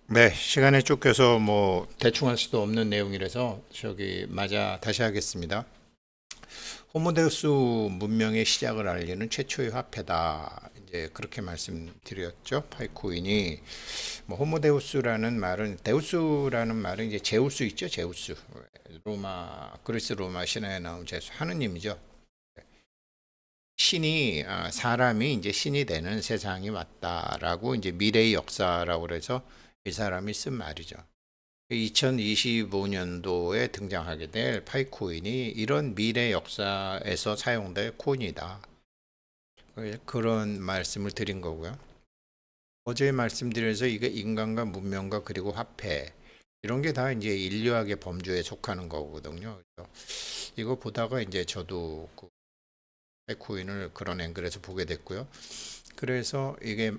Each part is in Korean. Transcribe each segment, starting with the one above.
네, 시간에 쫓겨서 뭐 대충 할 수도 없는 내용이라서 맞아 다시 하겠습니다. 호모데우스 문명의 시작을 알리는 최초의 화폐다. 이제 그렇게 말씀드렸죠. 파이코인이 뭐 호모데우스라는 말은 데우스라는 말은 이제 제우스 있죠. 제우스. 그리스 로마 신화에 나온 제수 하느님이죠. 신이 사람이 이제 신이 되는 세상이 왔다라고 이제 미래의 역사라고 그래서 이 사람이 쓴 말이죠. 2025년도에 등장하게 될 파이코인이 이런 미래 역사에서 사용될 코인이다. 그런 말씀을 드린 거고요. 어제 말씀드려서 이게 인간과 문명과 그리고 화폐 이런 게 다 이제 인류학의 범주에 속하는 거거든요. 그래서 이거 보다가 이제 저도 그 파이코인을 그런 앵글에서 보게 됐고요. 그래서 이게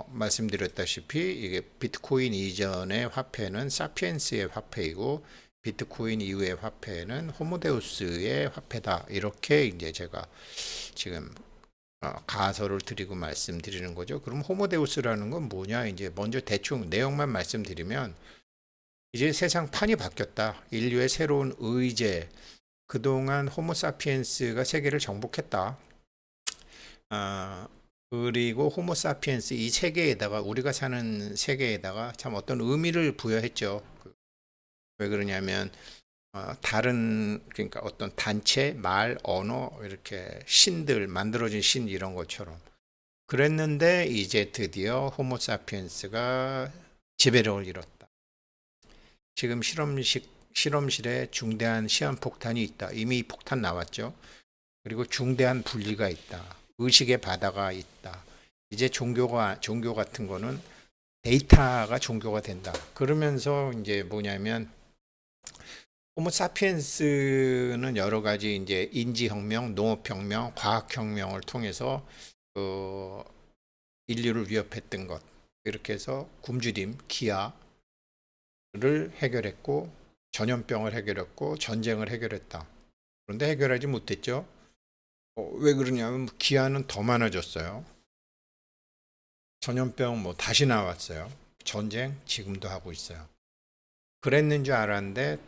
말씀드렸다시피 이게 비트코인 이전의 화폐는 사피엔스의 화폐이고 비트코인 이후의 화폐는 호모데우스의 화폐다. 이렇게 이제 제가 지금 가설을 드리고 말씀드리는 거죠. 그럼 호모데우스라는 건 뭐냐? 이제 먼저 대충 내용만 말씀드리면 이제 세상 판이 바뀌었다. 인류의 새로운 의제. 그동안 호모사피엔스가 세계를 정복했다. 아, 그리고 호모사피엔스 이 세계에다가 우리가 사는 세계에다가 참 어떤 의미를 부여했죠. 왜 그러냐면 다른 그러니까 어떤 단체, 말, 언어 이렇게 신들 만들어진 신 이런 것처럼 그랬는데 이제 드디어 호모사피엔스가 지배력을 잃었다. 지금 실험실에 중대한 시한폭탄이 있다. 이미 폭탄 나왔죠. 그리고 중대한 분리가 있다. 의식의 바다가 있다. 이제 종교 같은 거는 데이터가 종교가 된다. 그러면서 이제 뭐냐면 호모사피엔스는 여러 가지 이제 인지혁명, 농업혁명, 과학혁명을 통해서 그 인류를 위협했던 것 이렇게 해서 굶주림, 기아를 해결했고 전염병을 해결했고 전쟁을 해결했다. 그런데 해결하지 못했죠. 왜 그러냐면 기아는 더 많아졌어요. 전염병 뭐 다시 나왔어요. 전쟁 지금도 하고 있어요. 그랬는 줄 알았는데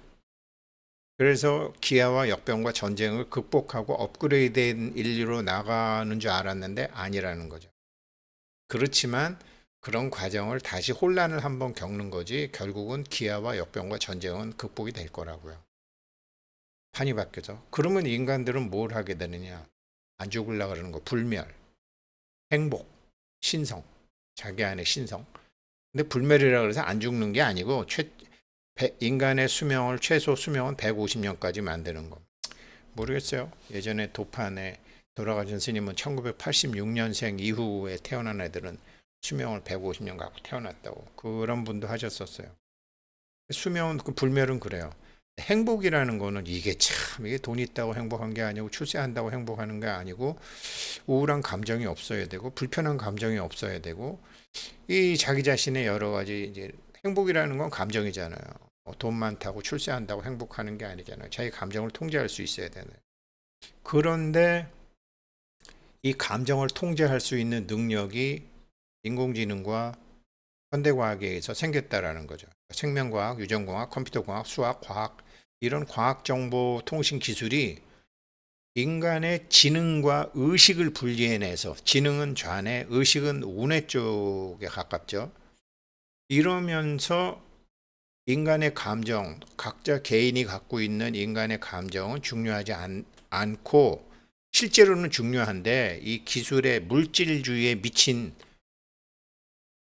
그래서 기아와 역병과 전쟁을 극복하고 업그레이드된 인류로 나가는 줄 알았는데 아니라는 거죠. 그렇지만 그런 과정을 다시 혼란을 한번 겪는 거지 결국은 기아와 역병과 전쟁은 극복이 될 거라고요. 판이 바뀌어서. 그러면 인간들은 뭘 하게 되느냐. 안 죽으려고 그러는 거. 불멸, 행복, 신성. 자기 안의 신성. 근데 불멸이라 그래서 안 죽는 게 아니고 인간의 수명을 최소 수명은 150년까지 만드는 거. 모르겠어요. 예전에 도판에 돌아가신 스님은 1986년생 이후에 태어난 애들은 수명을 150년 갖고 태어났다고 그런 분도 하셨었어요. 수명은 그 불멸은 그래요. 행복이라는 거는 이게 돈 있다고 행복한 게 아니고 출세한다고 행복하는 게 아니고 우울한 감정이 없어야 되고 불편한 감정이 없어야 되고 이 자기 자신의 여러 가지 이제 행복이라는 건 감정이잖아요. 돈 많다고 출세한다고 행복하는 게 아니잖아요. 자기 감정을 통제할 수 있어야 되는. 그런데 이 감정을 통제할 수 있는 능력이 인공지능과 현대과학에 의해서 생겼다라는 거죠. 생명과학, 유전공학, 컴퓨터공학, 수학, 과학 이런 과학정보 통신 기술이 인간의 지능과 의식을 분리해내서 지능은 좌뇌, 의식은 우뇌 쪽에 가깝죠. 이러면서 인간의 감정, 각자 개인이 갖고 있는 인간의 감정은 중요하지 않고 실제로는 중요한데 이 기술의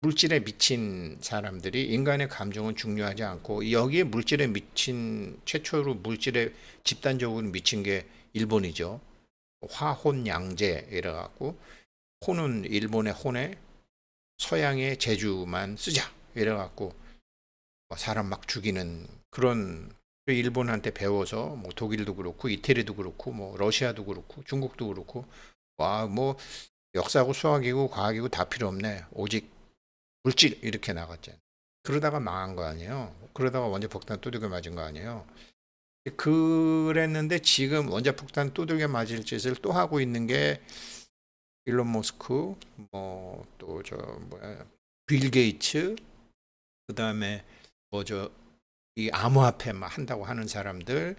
물질에 미친 사람들이 인간의 감정은 중요하지 않고 여기에 물질에 미친 최초로 물질에 집단적으로 미친 게 일본이죠. 화혼양제 이래 갖고 혼은 일본의 혼에 서양의 제주만 쓰자 이래 갖고 사람 막 죽이는 그런 일본한테 배워서 뭐 독일도 그렇고 이태리도 그렇고 뭐 러시아도 그렇고 중국도 그렇고 와 뭐 역사고 수학이고 과학이고 다 필요 없네 오직 물질 이렇게 나갔잖아요. 그러다가 망한 거 아니에요. 그러다가 원자폭탄 두들겨 맞은 거 아니에요. 그랬는데 지금 원자폭탄 두들겨 맞을 짓을 또 하고 있는 게 일론 머스크 뭐 또 저 뭐야 빌 게이츠 그다음에 뭐죠? 이 암호화폐 막 한다고 하는 사람들,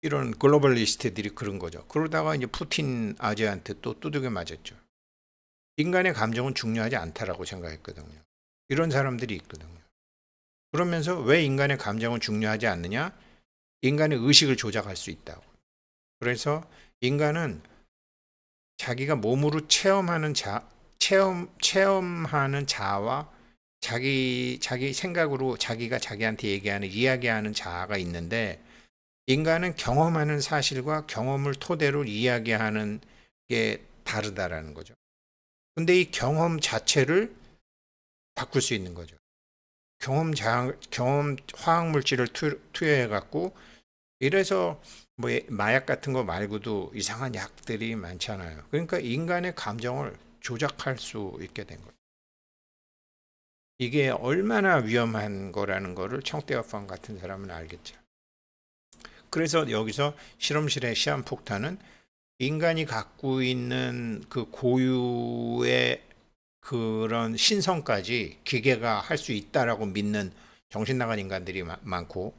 이런 글로벌리스트들이 그런 거죠. 그러다가 이제 푸틴 아재한테 또 두들겨 맞았죠. 인간의 감정은 중요하지 않다라고 생각했거든요. 이런 사람들이 있거든요. 그러면서 왜 인간의 감정은 중요하지 않느냐? 인간의 의식을 조작할 수 있다고. 그래서 인간은 자기가 몸으로 체험하는 자와 자기 생각으로 자기가 자기한테 얘기하는, 이야기하는 자아가 있는데, 인간은 경험하는 사실과 경험을 토대로 이야기하는 게 다르다라는 거죠. 근데 이 경험 자체를 바꿀 수 있는 거죠. 경험 화학 물질을 투여해 갖고, 이래서 뭐 마약 같은 거 말고도 이상한 약들이 많잖아요. 그러니까 인간의 감정을 조작할 수 있게 된 거예요. 이게 얼마나 위험한 거라는 거를 청대업방 같은 사람은 알겠죠. 그래서 여기서 실험실의 시한폭탄은 인간이 갖고 있는 그 고유의 그런 신성까지 기계가 할 수 있다라고 믿는 정신 나간 인간들이 많고,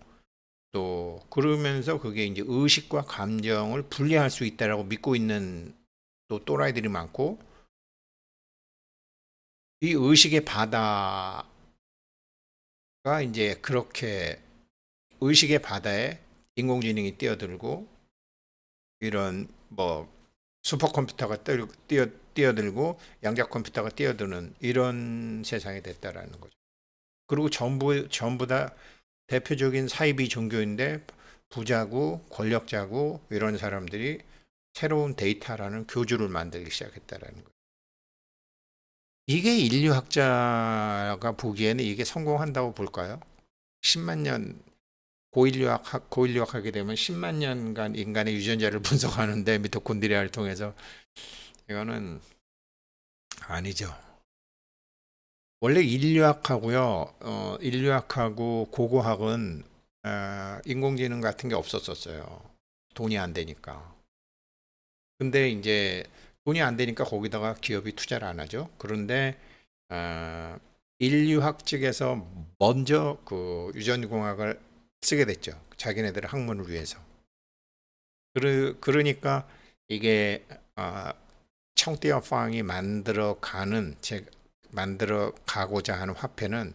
또 그러면서 그게 이제 의식과 감정을 분리할 수 있다라고 믿고 있는 또 또라이들이 많고, 이 의식의 바다가 이제 그렇게 의식의 바다에 인공지능이 뛰어들고, 이런 뭐 슈퍼컴퓨터가 뛰어들고 양자 컴퓨터가 뛰어드는 이런 세상이 됐다라는 거죠. 그리고 전부 다 대표적인 사이비 종교인데 부자고 권력자고 이런 사람들이 새로운 데이터라는 교주를 만들기 시작했다라는 거예요. 이게 인류학자가 보기에는 이게 성공한다고 볼까요? 10만 년 고인류학 하게 되면 10만 년간 인간의 유전자를 분석하는데 미토콘드리아를 통해서, 이거는 아니죠. 원래 인류학하고요, 인류학하고 고고학은 인공지능 같은 게 없었었어요. 돈이 안 되니까. 근데 이제 돈이 안 되니까 거기다가 기업이 투자를 안 하죠. 그런데 어, 인류학 측에서 먼저 그 유전공학을 쓰게 됐죠. 자기네들의 학문을 위해서. 그러니까 이게 청띠어팡이 만들어 가고자 하는 화폐는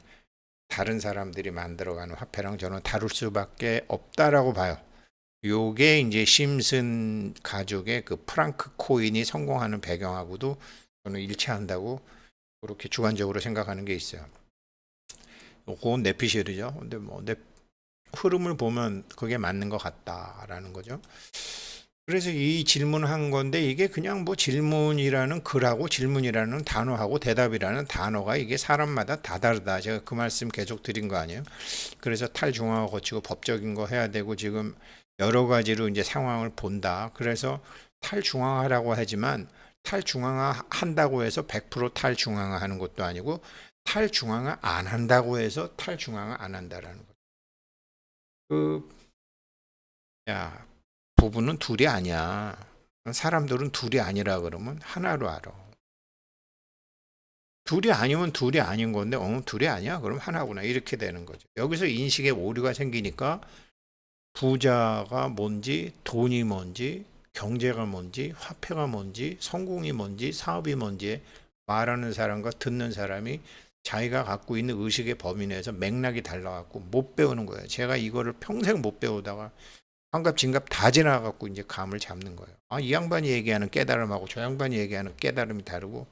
다른 사람들이 만들어가는 화폐랑 저는 다룰 수밖에 없다라고 봐요. 요게 이제 심슨 가족의 그 프랑크 코인이 성공하는 배경하고도 저는 일치한다고 그렇게 주관적으로 생각하는 게 있어요. 그건 내피셜이죠. 근데 뭐 내 흐름을 보면 그게 맞는 것 같다라는 거죠. 그래서 이 질문을 한 건데, 이게 그냥 뭐 질문이라는 글하고 질문이라는 단어하고 대답이라는 단어가 이게 사람마다 다 다르다. 제가 그 말씀 계속 드린 거 아니에요? 그래서 탈중앙화 거치고 법적인 거 해야 되고 지금 여러 가지로 이제 상황을 본다. 그래서 탈중앙화라고 하지만 탈중앙화 한다고 해서 100% 탈중앙화 하는 것도 아니고 탈중앙화 안 한다고 해서 탈중앙화 안 한다라는 거. 그, 야, 부부는 둘이 아니야. 사람들은 둘이 아니라 그러면 하나로 알아. 둘이 아니면 둘이 아닌 건데, 둘이 아니야? 그럼 하나구나. 이렇게 되는 거죠. 여기서 인식의 오류가 생기니까 부자가 뭔지, 돈이 뭔지, 경제가 뭔지, 화폐가 뭔지, 성공이 뭔지, 사업이 뭔지 말하는 사람과 듣는 사람이 자기가 갖고 있는 의식의 범위 내에서 맥락이 달라갖고 못 배우는 거예요. 제가 이거를 평생 못 배우다가 환갑, 진갑 다 지나갖고 이제 감을 잡는 거예요. 이 양반이 얘기하는 깨달음하고 저 양반이 얘기하는 깨달음이 다르고,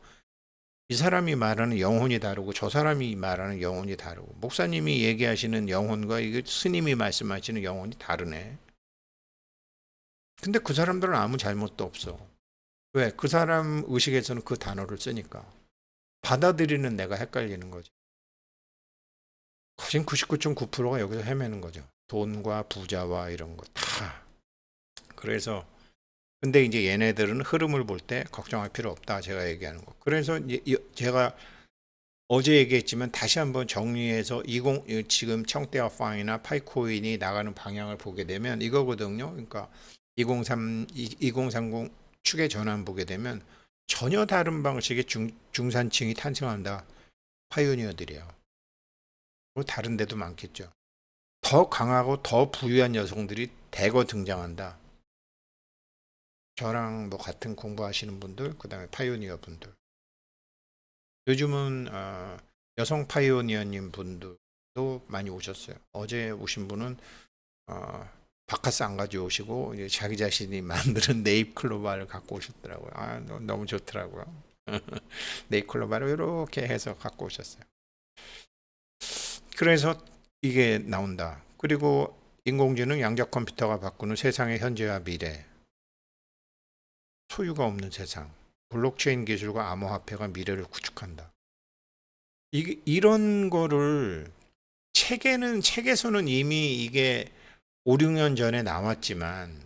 이 사람이 말하는 영혼이 다르고 저 사람이 말하는 영혼이 다르고, 목사님이 얘기하시는 영혼과 이게 스님이 말씀하시는 영혼이 다르네. 근데 그 사람들은 아무 잘못도 없어. 왜? 그 사람 의식에서는 그 단어를 쓰니까. 받아들이는 내가 헷갈리는 거죠. 거진 99.9%가 여기서 헤매는 거죠. 돈과 부자와 이런 거 다. 그래서 근데 이제 얘네들은 흐름을 볼 때 걱정할 필요 없다. 제가 얘기하는 거. 그래서 제가 어제 얘기했지만 다시 한번 정리해서 지금 청대화팡이나 파이코인이 나가는 방향을 보게 되면 이거거든요. 그러니까 2030 축의 전환 보게 되면 전혀 다른 방식의 중산층이 탄생한다. 파이오니어들이에요. 뭐 다른 데도 많겠죠. 더 강하고 더 부유한 여성들이 대거 등장한다. 저랑 뭐 같은 공부하시는 분들, 그다음에 파이오니어 분들. 요즘은 여성 파이오니어님 분들도 많이 오셨어요. 어제 오신 분은 바카스 안 가져오시고 이제 자기 자신이 만드는 네잎클로바를 갖고 오셨더라고요. 너무 좋더라고요. 네잎클로바를 이렇게 해서 갖고 오셨어요. 그래서 이게 나온다. 그리고 인공지능 양자 컴퓨터가 바꾸는 세상의 현재와 미래, 소유가 없는 세상, 블록체인 기술과 암호화폐가 미래를 구축한다. 이런 거를 책에서는 이미 이게 5, 6년 전에 나왔지만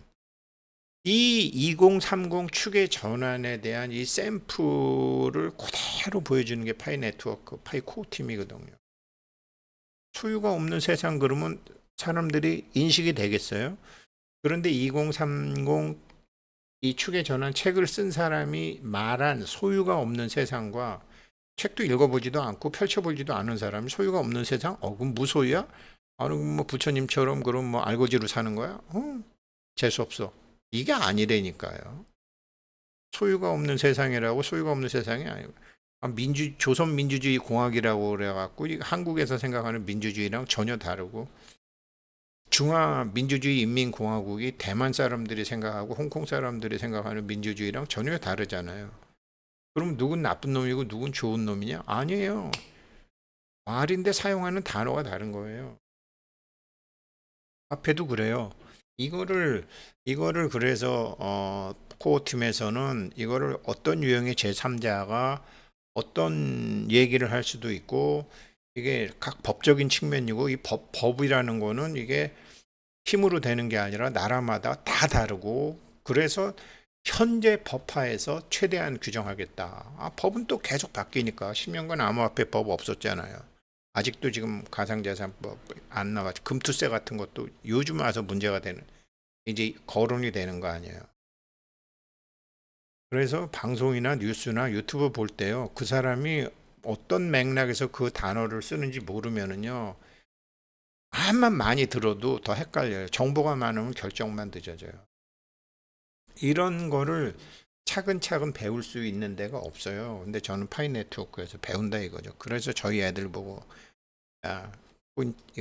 이 2030 축의 전환에 대한 이 샘플을 그대로 보여주는 게 파이 네트워크, 파이 코어 팀이거든요. 소유가 없는 세상 그러면 사람들이 인식이 되겠어요? 그런데 2030 이 축의 전환 책을 쓴 사람이 말한 소유가 없는 세상과 책도 읽어보지도 않고 펼쳐보지도 않은 사람이 소유가 없는 세상? 그럼 무소유야? 아니, 뭐 부처님처럼 그럼 뭐 알고지로 사는 거야? 재수없어. 이게 아니라니까요. 소유가 없는 세상이라고 소유가 없는 세상이 아니고 조선 민주주의 공화국이라고 그래갖고 한국에서 생각하는 민주주의랑 전혀 다르고 중화 민주주의 인민공화국이 대만 사람들이 생각하고 홍콩 사람들이 생각하는 민주주의랑 전혀 다르잖아요. 그럼 누군 나쁜 놈이고 누군 좋은 놈이냐? 아니에요. 말인데 사용하는 단어가 다른 거예요. 화폐도 그래요. 이거를 그래서 코어 팀에서는 이거를 어떤 유형의 제3자가 어떤 얘기를 할 수도 있고 이게 각 법적인 측면이고 이 법이라는 거는 이게 힘으로 되는 게 아니라 나라마다 다 다르고 그래서 현재 법하에서 최대한 규정하겠다. 법은 또 계속 바뀌니까 10년간 암호화폐 법 없었잖아요. 아직도 지금 가상자산법 안 나왔죠. 금투세 같은 것도 요즘 와서 문제가 되는 이제 거론이 되는 거 아니에요. 그래서 방송이나 뉴스나 유튜브 볼 때요. 그 사람이 어떤 맥락에서 그 단어를 쓰는지 모르면은요. 말만 많이 들어도 더 헷갈려요. 정보가 많으면 결정만 늦어져요. 이런 거를 차근차근 배울 수 있는 데가 없어요. 근데 저는 파이 네트워크에서 배운다 이거죠. 그래서 저희 애들 보고 야,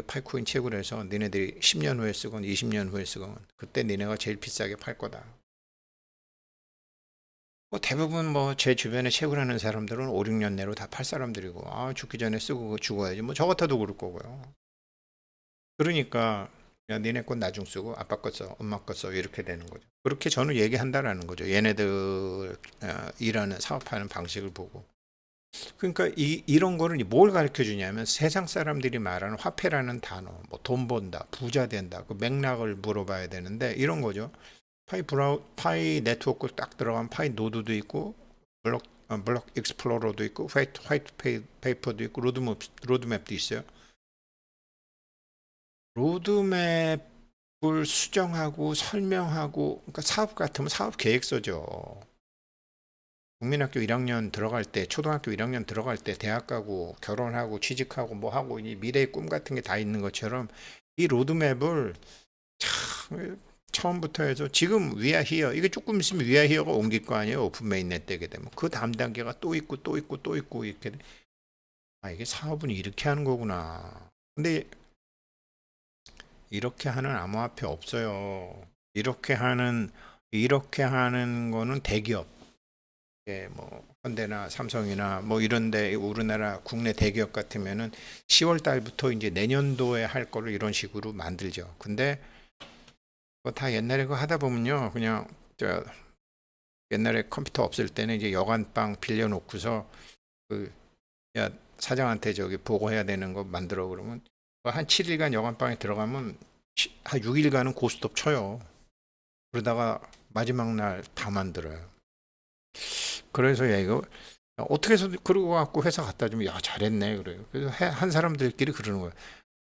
파이코인 채굴 해서 니네들이 10년 후에 쓰건 20년 후에 쓰건 그때 니네가 제일 비싸게 팔 거다. 뭐 대부분 뭐 제 주변에 채굴하는 사람들은 5, 6년 내로 다 팔 사람들이고 죽기 전에 쓰고 죽어야지. 뭐 저 같아도 그럴 거고요. 그러니까 야, 니네 건 나중 쓰고 아빠 거 써, 엄마 거 써 이렇게 되는 거죠. 그렇게 저는 얘기한다라는 거죠. 얘네들 일하는 사업하는 방식을 보고. 그러니까 이런 거를 뭘 가르쳐 주냐면 세상 사람들이 말하는 화폐라는 단어, 뭐 돈 번다, 부자 된다, 그 맥락을 물어봐야 되는데 이런 거죠. 파이 네트워크 딱 들어가면 파이 노드도 있고 블록 익스플로러도 있고 화이트 페이퍼도 있고 로드맵도 있어요. 로드맵을 수정하고 설명하고 그러니까 사업 같으면 사업 계획서죠. 국민학교 1학년 들어갈 때, 초등학교 1학년 들어갈 때 대학 가고 결혼하고 취직하고 뭐 하고 이 미래의 꿈 같은 게 다 있는 것처럼 이 로드맵을 참 처음부터 해서 지금 위아 히어 이게 조금 있으면 위아 히어가 옮길 거 아니에요. 오픈 메인넷 되게 되면 그 다음 단계가 또 있고 또 있고 또 있고 이렇게 이게 사업은 이렇게 하는 거구나. 근데 이렇게 하는 암호화폐 없어요. 이렇게 하는 거는 대기업, 뭐 현대나 삼성이나 뭐 이런데 우리나라 국내 대기업 같으면은 10월 달부터 이제 내년도에 할 거를 이런 식으로 만들죠. 근데 그거 다 옛날에 그거 하다 보면요, 그냥 저 옛날에 컴퓨터 없을 때는 이제 여관방 빌려놓고서 그 야 사장한테 저기 보고해야 되는 거 만들어 그러면 한 7일간 여관방에 들어가면 한 6일간은 고스톱 쳐요. 그러다가 마지막 날 다 만들어요. 그래서 야 이거 어떻게 해서 그러고 갖고 회사 갖다 주면 야 잘했네 그래요. 그래서 한 사람들끼리 그러는 거예요.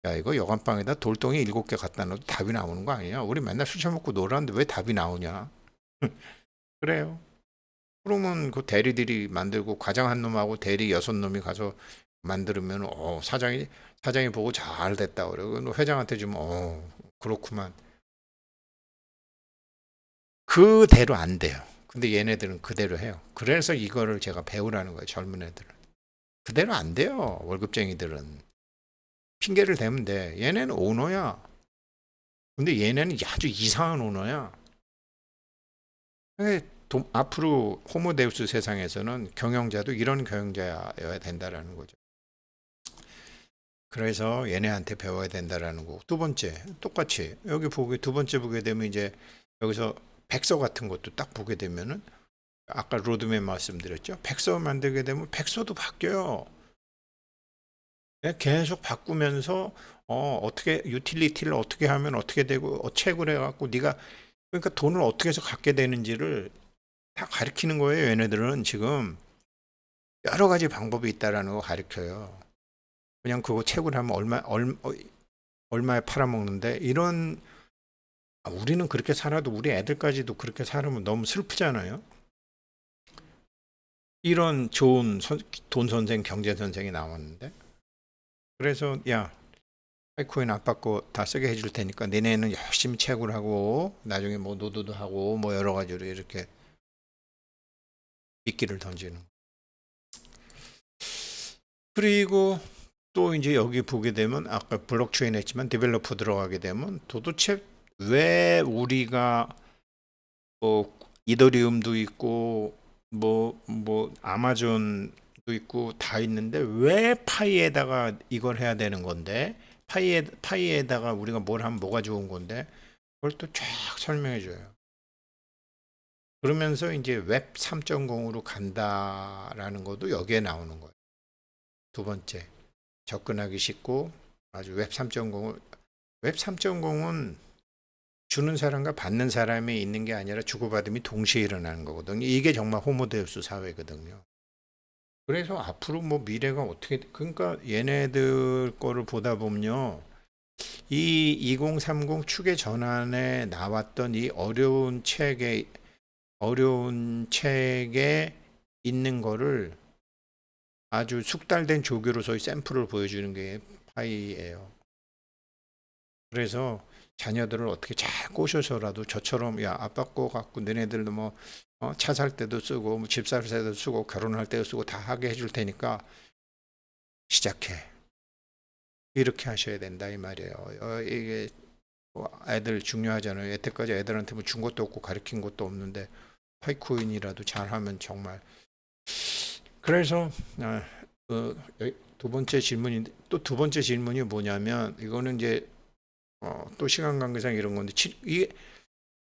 야 이거 여관방에다 돌덩이 7개 갖다 놔도 답이 나오는 거 아니냐? 우리 맨날 술 처먹고 놀았는데 왜 답이 나오냐? 그래요. 그러면 그 대리들이 만들고 과장 한 놈하고 대리 6놈이 가서 만들면 사장이 사장이 보고 잘 됐다 그러고 너 회장한테 주면 그렇구만. 그대로 안 돼요. 근데 얘네들은 그대로 해요. 그래서 이거를 제가 배우라는 거예요. 젊은 애들은. 그대로 안 돼요. 월급쟁이들은. 핑계를 대면 돼. 얘네는 오너야. 근데 얘네는 아주 이상한 오너야. 앞으로 호모데우스 세상에서는 경영자도 이런 경영자여야 된다라는 거죠. 그래서 얘네한테 배워야 된다라는 거고. 두 번째, 똑같이 여기 두 번째 보게 되면 이제 여기서 백서 같은 것도 딱 보게 되면은 아까 로드맵 말씀드렸죠. 백서 만들게 되면 백서도 바뀌어요. 계속 바꾸면서 어떻게 유틸리티를 어떻게 하면 어떻게 되고 채굴 해갖고 네가 그러니까 돈을 어떻게 해서 갖게 되는지를 다 가르치는 거예요. 얘네들은 지금 여러 가지 방법이 있다라는 거 가르쳐요. 그냥 그거 채굴하면 얼마에 팔아먹는데 이런 우리는 그렇게 살아도 우리 애들까지도 그렇게 살으면 너무 슬프잖아요. 이런 좋은 돈 선생, 경제 선생이 나왔는데 그래서 야 파이코인 안 받고 다 쓰게 해줄 테니까 니네는 열심히 채굴 하고 나중에 뭐 노드도 하고 뭐 여러 가지로 이렇게 미끼를 던지는. 그리고 또 이제 여기 보게 되면 아까 블록체인 했지만 디벨로퍼 들어가게 되면 도대체 왜 우리가 뭐 이더리움도 있고 뭐 아마존도 있고 다 있는데 왜 파이에다가 이걸 해야 되는 건데 파이에다가 우리가 뭘 하면 뭐가 좋은 건데 그걸 또 쫙 설명해 줘요. 그러면서 이제 웹 3.0으로 간다라는 것도 여기에 나오는 거예요. 두 번째, 접근하기 쉽고 아주 웹 3.0은 주는 사람과 받는 사람이 있는 게 아니라 주고받음이 동시에 일어나는 거거든요. 이게 정말 호모데우스 사회거든요. 그래서 앞으로 뭐 미래가 어떻게 그러니까 얘네들 거를 보다 보면요. 이 2030 축의 전환에 나왔던 이 어려운 책에 있는 거를 아주 숙달된 조교로서의 샘플을 보여주는 게 파이예요. 그래서 자녀들을 어떻게 잘 꼬셔서라도 저처럼 야 아빠 거 갖고 너네들도 뭐 차 살 때도 쓰고 뭐 집 살 때도 쓰고 결혼할 때도 쓰고 다 하게 해줄 테니까 시작해 이렇게 하셔야 된다 이 말이에요. 이게 애들 중요하잖아요. 여태까지 애들한테 뭐 준 것도 없고 가르친 것도 없는데 파이코인이라도 잘하면 정말. 그래서 두 번째 질문인데 또 두 번째 질문이 뭐냐면 이거는 이제 또 시간 관계상 이런 건데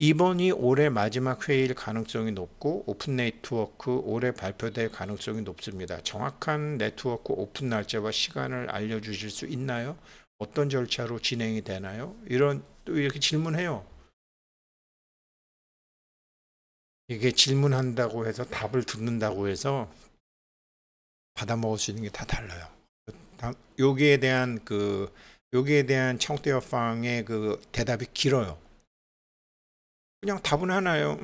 이번이 올해 마지막 회의일 가능성이 높고 오픈 네트워크 올해 발표될 가능성이 높습니다. 정확한 네트워크 오픈 날짜와 시간을 알려주실 수 있나요? 어떤 절차로 진행이 되나요? 이런 또 이렇게 질문해요. 이게 질문한다고 해서 답을 듣는다고 해서 받아먹을 수 있는 게 다 달라요. 여기에 대한 청대어팡의 그 대답이 길어요. 그냥 답은 하나예요.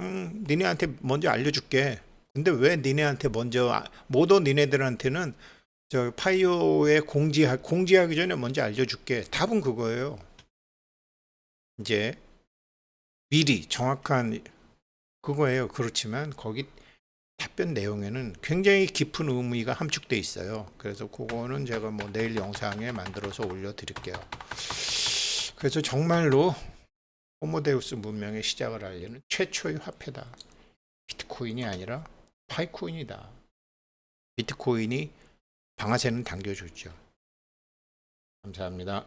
니네한테 먼저 알려줄게. 근데 왜 니네한테 먼저 모든 니네들한테는 저 파이오에 공지하기 전에 먼저 알려줄게. 답은 그거예요. 이제 미리 정확한 그거예요. 그렇지만 거기 답변 내용에는 굉장히 깊은 의미가 함축돼 있어요. 그래서 그거는 제가 뭐 내일 영상에 만들어서 올려드릴게요. 그래서 정말로 호모데우스 문명의 시작을 알리는 최초의 화폐다. 비트코인이 아니라 파이코인이다. 비트코인이 방아쇠는 당겨줬죠. 감사합니다.